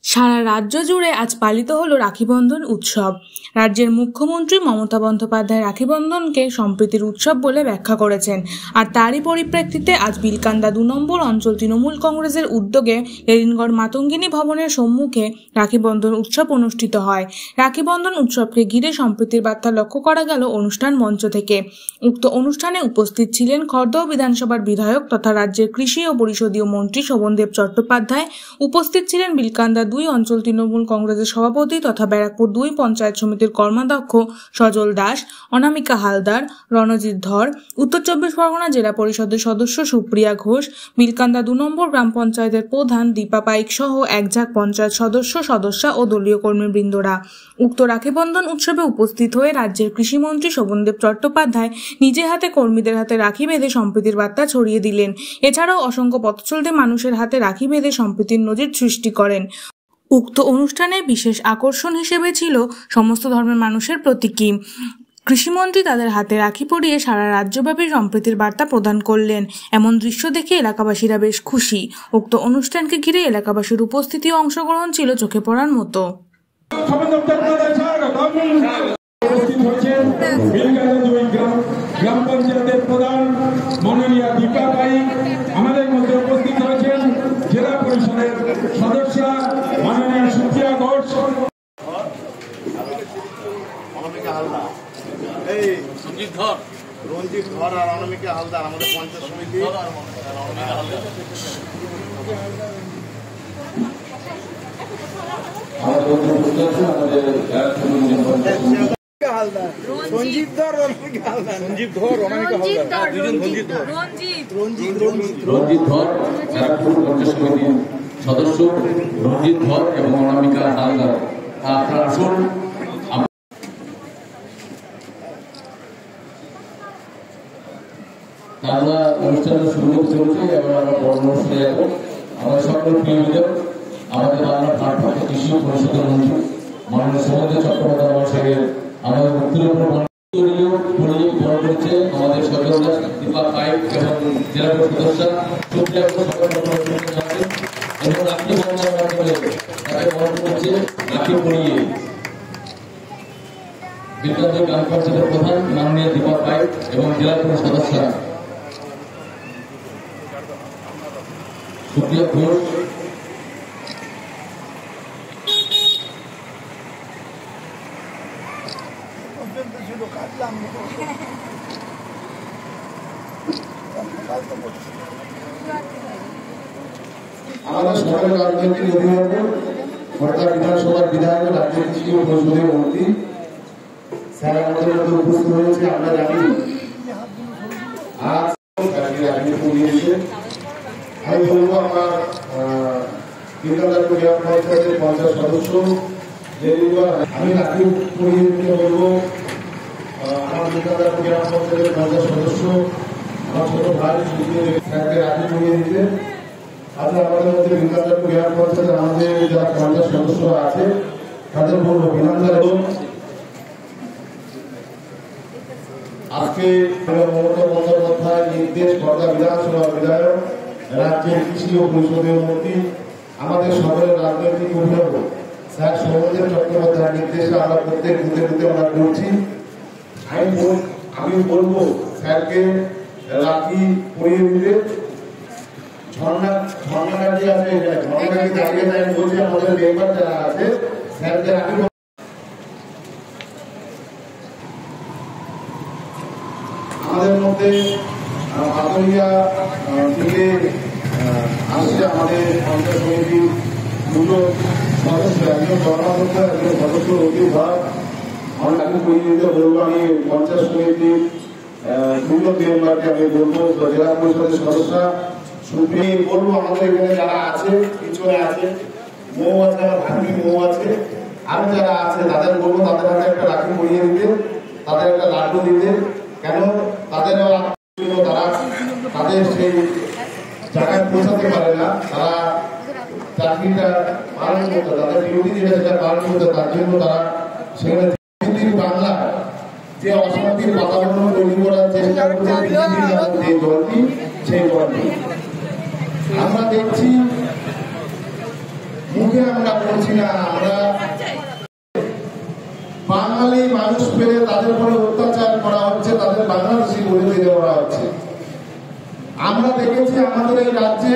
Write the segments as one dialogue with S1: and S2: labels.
S1: সারা রাজ্য জুড়ে আজ পালিত হলো রাখি বন্ধন উৎসব। রাজ্যের মুখ্যমন্ত্রী মমতা বন্দ্যোপাধ্যায় রাখি বন্ধনকে সম্প্রীতির উৎসব বলে ব্যাখ্যা করেছেন। আর তারই পরিপ্রেক্ষিতে আজ বিলকান্দা 2 নম্বর অঞ্চল তৃণমূল কংগ্রেসের উদ্যোগে লেনিনগড় মাতঙ্গিনী ভবনের সম্মুখে রাখি বন্ধন উৎসব অনুষ্ঠিত হয়। রাখি বন্ধন উৎসবকে ঘিরে সম্প্রীতির বার্তা লক্ষ্য করা গেল অনুষ্ঠান মঞ্চ থেকে। উক্ত অনুষ্ঠানে উপস্থিত ছিলেন খড়দহ বিধানসভার বিধায়ক তথা রাজ্যের কৃষি ও পরিষদীয় মন্ত্রী শোভনদেব চট্টোপাধ্যায়। উপস্থিত ছিলেন বিলকান্দা 2 অঞ্চল তৃণমূল কংগ্রেসের সভাপতি তথা ব্যারাকপুর 2 পঞ্চায়েত সমিতির কর্মাধ্যক্ষ সজল দাস, অনামিকা হালদার, রণজিৎ ধর, উত্তর 24 পরগনা জেলা পরিষদের সদস্য সুপ্রিয়া ঘোষ, বিলকান্দা 2 নম্বর গ্রাম পঞ্চায়েতের প্রধান দীপা পাইক সহ একঝাঁক পঞ্চায়েত সদস্যা ও দলীয় কর্মীবৃন্দরা। উক্ত রাখি বন্ধন উৎসবে উপস্থিত হয়ে রাজ্যের কৃষিমন্ত্রী শোভনদেব চট্টোপাধ্যায় নিজে হাতে কর্মীদের হাতে রাখি বেঁধে সম্প্রীতির বার্তা ছড়িয়ে দিলেন। এছাড়াও অসংখ্য পথচলতি মানুষের হাতে রাখি বেঁধে সম্প্রীতির নজির সৃষ্টি করেন। উক্ত অনুষ্ঠানে বিশেষ আকর্ষণ হিসেবে ছিল সমস্ত ধর্মের মানুষের প্রতীকী। কৃষিমন্ত্রী তাদের হাতে রাখি পরিয়ে সারা রাজ্যব্যাপী সম্প্রীতির বার্তা প্রদান করলেন। এমন দৃশ্য দেখে এলাকাবাসীরা বেশ খুশি। উক্ত অনুষ্ঠানকে ঘিরে এলাকাবাসীর উপস্থিতি ও অংশগ্রহণ ছিল চোখে পড়ার মতো।
S2: গ্রাম পঞ্চায়েতের প্রধান মাননীয়া দীপা পাইক, আমাদের মধ্যে উপস্থিত হয়েছেন জেলা পরিষদের সদস্য মাননীয়া সুপ্রিয়া ঘোষ,
S3: রঞ্জিত ধর আর অনামিকা হালদার আমাদের পঞ্চায়েত সমিতি।
S4: সদস্য রঞ্জিত ধর এবং অনামিকা হালদার, আপনারা আসুন। আমরা অনুষ্ঠানের শুরু চলছে এবং আমরা বড় অনুষ্ঠানে যাব। আমাদের সকল প্রিয় আমাদের বাংলা ভারপ্রাপ্ত কৃষি ও পরিষদের মন্ত্রী মাননীয় শোভনদেব চট্টোপাধ্যায় মহাশয়ের আমাদের মুক্তির উপর করেছে আমাদের সজল দাস, দীপা পাইক এবং জেলা সদস্য সুপ্রিয়া এবং রাখি বন্ধনের মাধ্যমে তাকে বরণ করছে রাখি পরিয়ে বিলকান্দা গ্রাম পঞ্চায়েতের প্রধান মাননীয় দীপা পাইক এবং জেলা সদস্যরা সুপ্রিয়া ঘোষ,
S3: আমাদের সকলের রাজনৈতিক অভিভাবক খড়দহ বিধানসভার বিধায়ক রাজ্যের কৃষি ও পরিষদীয় মন্ত্রী স্যার আমাদের মধ্যে উপস্থিত হয়েছে। আমরা জানি আজ আমি বলবো আমার বিলকান্দা গ্রাম পঞ্চায়েতের পঞ্চায়েত সদস্য আমি রাখি পরিয়ে দিতে বলবো আমার বিলকান্দা গ্রাম পঞ্চায়েতের পঞ্চায়েত সদস্য আমার ছোট ভাই স্যারকে রাখি পরিয়ে দিতে। আজকে আমাদের মধ্যে বিলকান্দা গ্রাম পঞ্চায়েতের আমাদের যারা পঞ্চায়েত সদস্যরা আছে তাদের বলবো বিধানসভা এবং আজকে মমতা বন্দ্যোপাধ্যায় নির্দেশ খড়দহ বিধানসভার বিধায়ক রাজ্যের কৃষি ও পরিষদীয় মন্ত্রী আমাদের সকলের রাজনৈতিক অভিভাবক স্যার শোভনদেব চট্টোপাধ্যায়ের নির্দেশে আমরা প্রত্যেক বুথে আমরা করছি। আমি বলবো স্যারকে রাখি পরিয়ে দিতে। ঝর্ণাগাড়ি আছে, ঝর্ণাগাড়ি দাঁড়িয়ে দাঁড়িয়ে বলছি আমাদের মেম্বার যারা আছে স্যারকে রাখি আমাদের মধ্যে আতরিয়া থেকে আসছে আমাদের পঞ্চায়েত সমিতির দুটো সদস্য, একজন কর্মাধ্যক্ষ একজন সদস্য অতি ভাগ। আমরা রাখি পরিয়ে দিতে বলবো। আমি পঞ্চায়েত সমিতির দুটো মেম্বারকে আমি বলবো, জেলা পরিষদের সদস্য সুপ্রিয়া বলবো আমাদের এখানে যারা আছে পিছনে আছে মৌ আছে, আমার ভাগ্নি মৌ আছে, আরো যারা আছে তাদের বলবো তাদের হাতে একটা রাখি পরিয়ে দিতে, তাদের একটা লাড্ডু দিতে। কেন তাদের তারা তাদের সেই জায়গায় পৌঁছাতে পারে না, তারা চাকরিটা পালন করতে, তাদের ডিউটি যেটা সেটা পালন করতে, তার জন্য তারা সেখানে বাংলা যে অশান্তির বাতাবরণ তৈরি করার চেষ্টা করছে যে দলটি, সেই দলটি আমরা দেখছি মুখে আমরা বলছি না, আমরা বাঙালি মানুষ পেলে তাদের উপরে অত্যাচার করা হচ্ছে, তাদের বাংলাদেশি বলে দিয়ে দেওয়া হচ্ছে। আমরা দেখেছি আমাদের এই রাজ্যে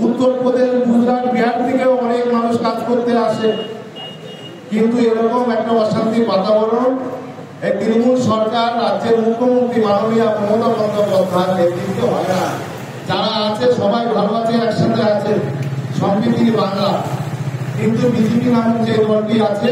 S3: উত্তরপ্রদেশ, গুজরাট, বিহার থেকেও অনেক মানুষ কাজ করতে আসে, কিন্তু এরকম একটা অশান্তির বাতাবরণ এই তৃণমূল সরকার, রাজ্যের মুখ্যমন্ত্রী মাননীয় মমতা বন্দ্যোপাধ্যায় নেতৃত্বে হয় না। যারা আছে সবাই ভালো আছে, একসাথে আছে, সম্প্রীতির বাংলা। কিন্তু বিজেপি নামক যে দলটি আছে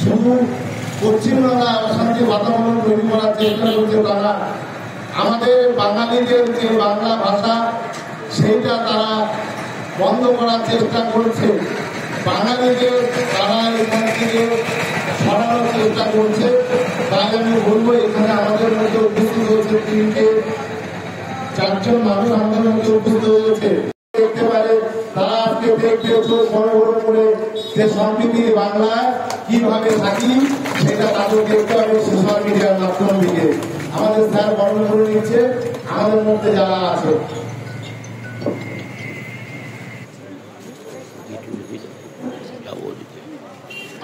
S3: শুধু পশ্চিমবাংলা অশান্তির বাতাবরণ তৈরি করার চেষ্টা করছে। তারা আমাদের বাঙালিদের যে বাংলা ভাষা সেইটা তারা বন্ধ করার চেষ্টা করছে। বাঙালিদের তারা এখান থেকে সরানোর চেষ্টা করছে। তাই আমি বলবো, এখানে আমাদের মধ্যে উপস্থিত হয়েছে 4জন মানুষ আমাদের মধ্যে উপস্থিত হয়েছে। দেখতে পারে তারা আজকে দেখবে চোখ বড় বড় করে যে সম্প্রীতির বাংলায় কিভাবে থাকি সেটা তাদের দেখতে হবে সোশ্যাল মিডিয়ার মাধ্যম থেকে। আমাদের স্যার বর্ণনা করে নিচ্ছে আমাদের মধ্যে যারা আছে।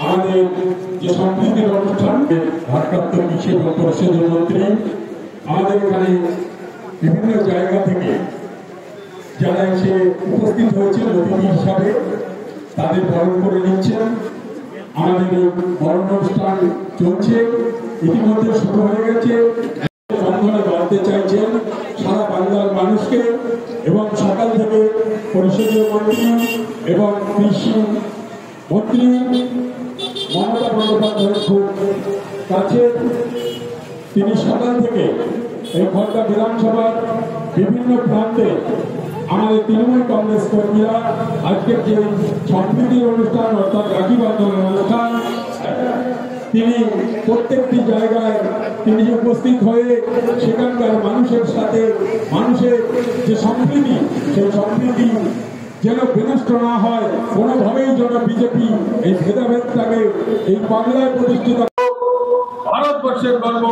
S2: আমাদের যে সম্প্রীতির অনুষ্ঠান, ভারপ্রাপ্ত কৃষি পরিষদের মন্ত্রী আমাদের এখানে বিভিন্ন জায়গা থেকে যারা এসে উপস্থিত হয়েছেন অতিথি হিসাবে, তাদের বরণ করে নিচ্ছেন। আমাদের এই বরণ অনুষ্ঠান চলছে, ইতিমধ্যে শুরু হয়ে গেছে। বন্ধনে বাড়তে চাইছেন সারা বাংলার মানুষকে, এবং সকাল থেকে পরিষদীয় মন্ত্রী এবং কৃষি মন্ত্রী মমতা বন্দ্যোপাধ্যায়ের খুব কাছে, তিনি সকাল থেকে এই খড়দা বিধানসভার বিভিন্ন প্রান্তে আমাদের তৃণমূল কংগ্রেস কর্মীরা আজকের যে সম্প্রীতির অনুষ্ঠান অর্থাৎ রাখি বন্ধনের অনুষ্ঠান, তিনি প্রত্যেকটি জায়গায় তিনি উপস্থিত হয়ে সেখানকার মানুষের সাথে মানুষের যে সম্প্রীতি, সেই সম্প্রীতি যেন বিনষ্ট না হয়, কোনোভাবেই যেন বিজেপি এই ভেদাভেদটাকে এই বাংলায় প্রতিষ্ঠিত। ভারতবর্ষের গর্ব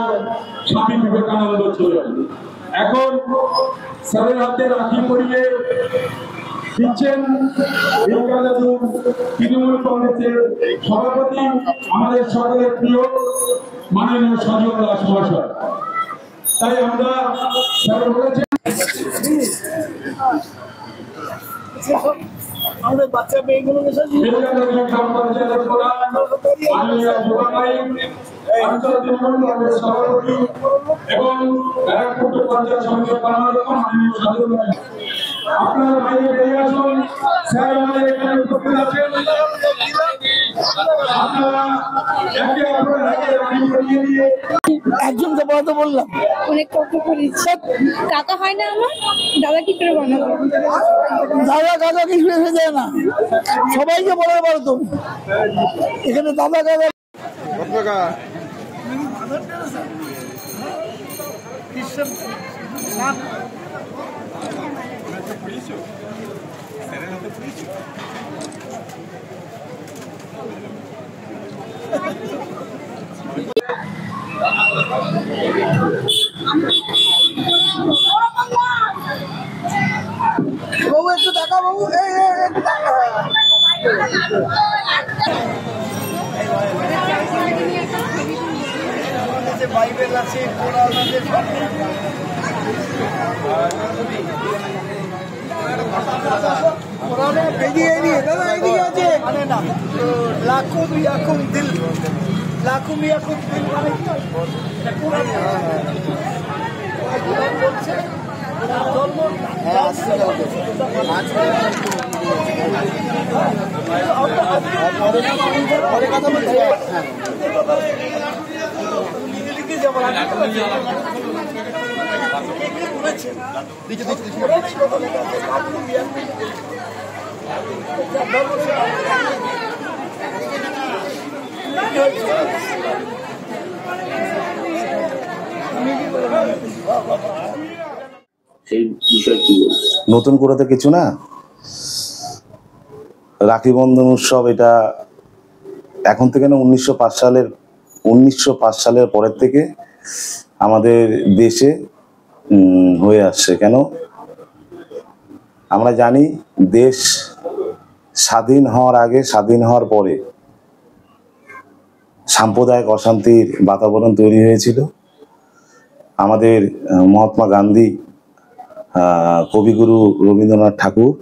S2: স্বামী বিবেকানন্দ ছিলেন। এখন স্যারের হাতে রাখি পরিয়ে দিচ্ছেন তৃণমূল কংগ্রেসের সভাপতি, আমাদের সকলের প্রিয় মাননীয় সজল দাস মহাশয়। তাই আমরা স্যার বলেছেন
S5: আমাদের বাচ্চা মেয়েগুলোকে
S2: গ্রাম পঞ্চায়েতের প্রধান মাননীয় সভাপতি এবং ব্যারাকপুর পঞ্চায়েত সমিতির মাননীয় সজল। আপনারা বাইরে বেরিয়ে আসুন, স্যার আমাদের এখানে উপস্থিত আছেন। আপনারা একে অপরের হাতে রাখি পরিয়ে দিয়ে
S5: একজনকে বলতে বললাম,
S6: অনেক কষ্ট করেছি। কাকা হয় না আমার দাদা, কি করে বানাবো?
S5: দাদা কাকা কিছু এসে যায় না, সবাইকে বলার পারো তুমি এখানে দাদা কাকা। বাবু একটু দেখা, বাবু একটু দেখা। বাইবেল আছে, কোরআন আছে, কোরআনে বেরিয়ে নিয়ে দাদা এদিকে আছে। মানে না লাখুম ইয়াকুম দিল, লাখুম ইয়াকুম দিল মানে কোরআনে বলছে ধর্ম পরে কথা বলছি। লিখে যাবো
S7: নতুন করে তো কিছু না, রাখি বন্ধন উৎসব এটা এখন থেকে না 1905 সালের পরের থেকে আমাদের দেশে হয়ে আসছে। কেন আমরা জানি দেশ স্বাধীন হওয়ার আগে, স্বাধীন হওয়ার পরে সাম্প্রদায়িক অশান্তির বাতাবরণ তৈরি হয়েছিল। আমাদের মহাত্মা গান্ধী, কবিগুরু রবীন্দ্রনাথ ঠাকুর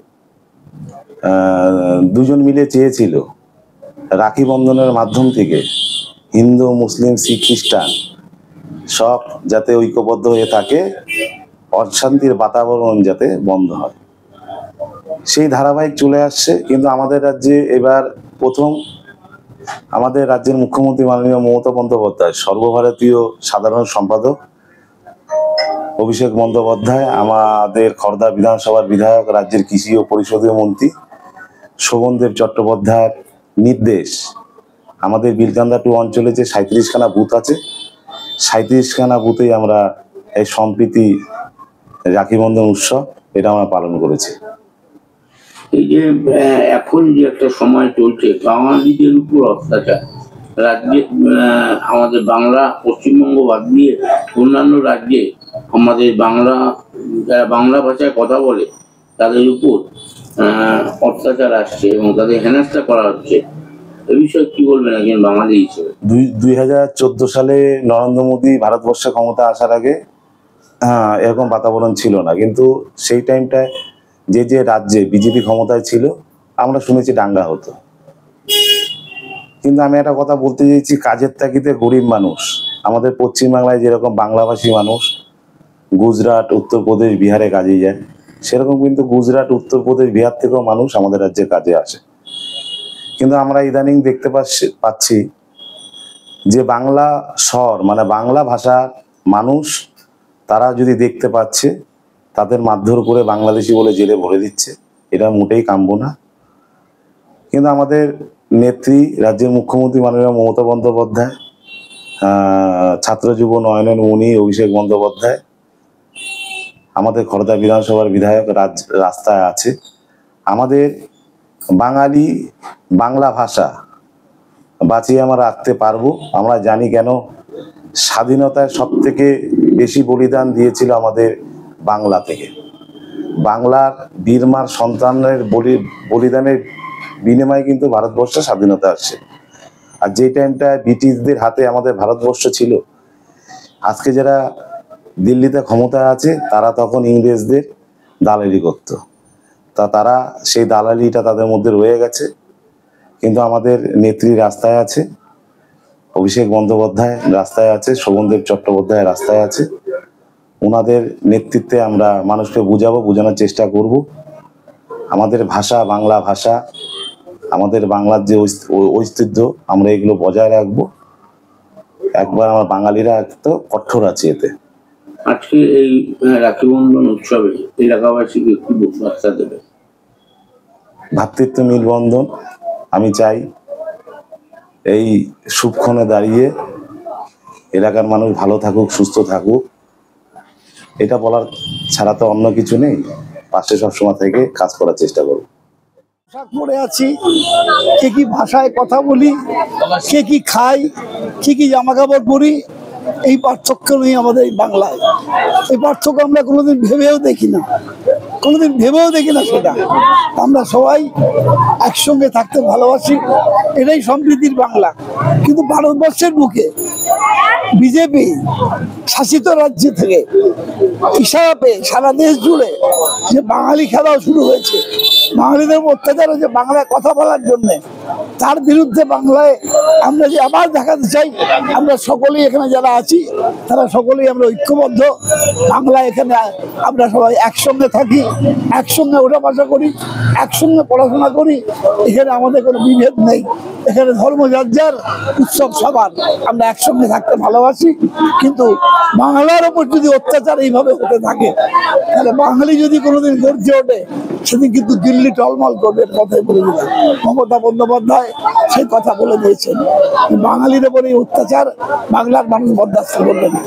S7: দুজন মিলে চেয়েছিল রাখি বন্ধনের মাধ্যম থেকে হিন্দু, মুসলিম, শিখ, খ্রিস্টান সব যাতে ঐক্যবদ্ধ হয়ে থাকে, অশান্তির বাতাবরণ যাতে বন্ধ হয়। সেই ধারাবাহিক চলে আসছে। কিন্তু আমাদের রাজ্যে এবার প্রথম আমাদের রাজ্যের মুখ্যমন্ত্রী মাননীয় মমতা বন্দ্যোপাধ্যায়, সর্বভারতীয় সাধারণ সম্পাদক অভিষেক বন্দ্যোপাধ্যায়, আমাদের খড়দা বিধানসভার বিধায়ক, রাজ্যের কৃষি ও পরিষদীয় মন্ত্রী শোভনদেব চট্টোপাধ্যায়ের নির্দেশ, আমাদের বিলকান্দা 2 অঞ্চলে যে 37খানা বুথ আছে, 37খানা বুথেই আমরা এই সম্প্রীতি রাখি বন্ধন উৎসব এটা আমরা পালন করেছি।
S8: এই যে এখন যে একটা সময় চলছে বাঙালিদের উপর অত্যাচার, রাজ্যে আমাদের বাংলা, পশ্চিমবঙ্গ বাদ দিয়ে অন্যান্য রাজ্যে আমাদের যারা বাংলা ভাষায় কথা বলে তাদের উপর অত্যাচার আসছে এবং তাদের হেনস্থা করা হচ্ছে। এ বিষয়ে কি বলবেন একজন বাঙালি হিসেবে?
S7: 2014 সালে নরেন্দ্র মোদী ভারতবর্ষে ক্ষমতা আসার আগে এরকম বাতাবরণ ছিল না। কিন্তু সেই টাইমটায় যে রাজ্যে বিজেপি ক্ষমতায় ছিল আমরা শুনেছি দাঙ্গা হতো। কিন্তু আমি একটা কথা বলতে চাইছি, কাজের তাগিদে গরিব মানুষ আমাদের পশ্চিমবাংলায় যেরকম বাংলাভাষী মানুষ গুজরাট, উত্তরপ্রদেশ, বিহারে কাজে যায়, সেরকম কিন্তু গুজরাট, উত্তরপ্রদেশ, বিহার থেকেও মানুষ আমাদের রাজ্যে কাজে আসে। কিন্তু আমরা ইদানিং দেখতে পাচ্ছি যে বাংলা স্বর মানে বাংলা ভাষার মানুষ তারা যদি দেখতে পাচ্ছে তাদের মারধর করে বাংলাদেশি বলে জেলে ভরে দিচ্ছে, এটা মোটেই কাম্য না। কিন্তু আমাদের নেত্রী, রাজ্যের মুখ্যমন্ত্রী মাননীয় মমতা বন্দ্যোপাধ্যায়, ছাত্র যুব নয়নের মণি অভিষেক বন্দ্যোপাধ্যায়, আমাদের খড়দা বিধানসভার বিধায়ক রাস্তায় আছে। আমাদের বাঙালি বাংলা ভাষা বাঁচিয়ে আমরা রাখতে পারবো। আমরা জানি কেন স্বাধীনতায় সব থেকে বেশি বলিদান দিয়েছিল আমাদের বাংলা থেকে। বাংলার বীরমার সন্তানের বলিদানের বিনিময়ে কিন্তু ভারতবর্ষে স্বাধীনতা আসছে। আর যে টাইমটা ব্রিটিশদের হাতে আমাদের ভারতবর্ষ ছিল, আজকে যারা দিল্লিতে ক্ষমতায় আছে তারা তখন ইংরেজদের দালালি করত। তারা সেই দালালিটা তাদের মধ্যে রয়ে গেছে। কিন্তু আমাদের নেত্রী রাস্তায় আছে, অভিষেক বন্দ্যোপাধ্যায় রাস্তায় আছে, শোভনদেব চট্টোপাধ্যায় রাস্তায় আছে। ওনাদের নেতৃত্বে আমরা মানুষকে বোঝানোর চেষ্টা করব। আমাদের ভাষা বাংলা ভাষা, আমাদের বাংলার যে ঐতিহ্য আমরা এগুলো বজায় রাখবো। একবার আমরা বাঙালিরা তো কঠোর আছি এতে।
S8: আজকে এই রাখি বন্ধন উৎসবে এলাকাবাসীকে কি বার্তা দেবে?
S7: ভ্রাতৃত্ব মেলবন্ধন। আমি চাই এই শুভক্ষণে দাঁড়িয়ে এলাকার মানুষ ভালো থাকুক, সুস্থ থাকুক, এটা বলার ছাড়া তো অন্য কিছু নেই। পাশে সবসময় থেকে কাজ করার চেষ্টা করব।
S5: পোশাক পরে আছি, কে কি ভাষায় কথা বলি, কে কি খাই, কি কি জামা কাপড় পরি, এই পার্থক্য নেই আমাদের এই বাংলায়। এই পার্থক্য আমরা কোনোদিন ভেবেও দেখি না, সেটা আমরা সবাই একসঙ্গে থাকতে ভালোবাসি, এটাই সম্প্রীতির বাংলা। কিন্তু ভারতবর্ষের বুকে বিজেপি শাসিত রাজ্য থেকে ইশারা পেয়ে সারা দেশ জুড়ে যে বাঙালি খেলাও শুরু হয়েছে, বাঙালিদের অত্যাচার হয়েছে বাংলায় কথা বলার জন্যে, তার বিরুদ্ধে বাংলায় আমরা যে আবার দেখাতে চাই আমরা সকলেই এখানে যারা আছি তারা সকলেই আমরা ঐক্যবদ্ধ। বাংলা এখানে আমরা সবাই একসঙ্গে থাকি, একসঙ্গে ওঠা বসা করি, একসঙ্গে পড়াশোনা করি। এখানে আমাদের কোনো বিভেদ নেই, এখানে ধর্ম যার যার, উৎসব সবার, আমরা একসঙ্গে থাকতে ভালোবাসি। কিন্তু বাংলার ওপর যদি অত্যাচার এইভাবে হতে থাকে তাহলে বাঙালি যদি কোনোদিন গর্জে ওঠে সেদিন কিন্তু দিল্লি টলমল করবে। কথাই বলে দিলাম, মমতা বন্দ্যোপাধ্যায় সেই কথা বলে দিয়েছেন, বাঙালির ওপর এই অত্যাচার বাংলার মানুষ বরদাস্ত করবে না।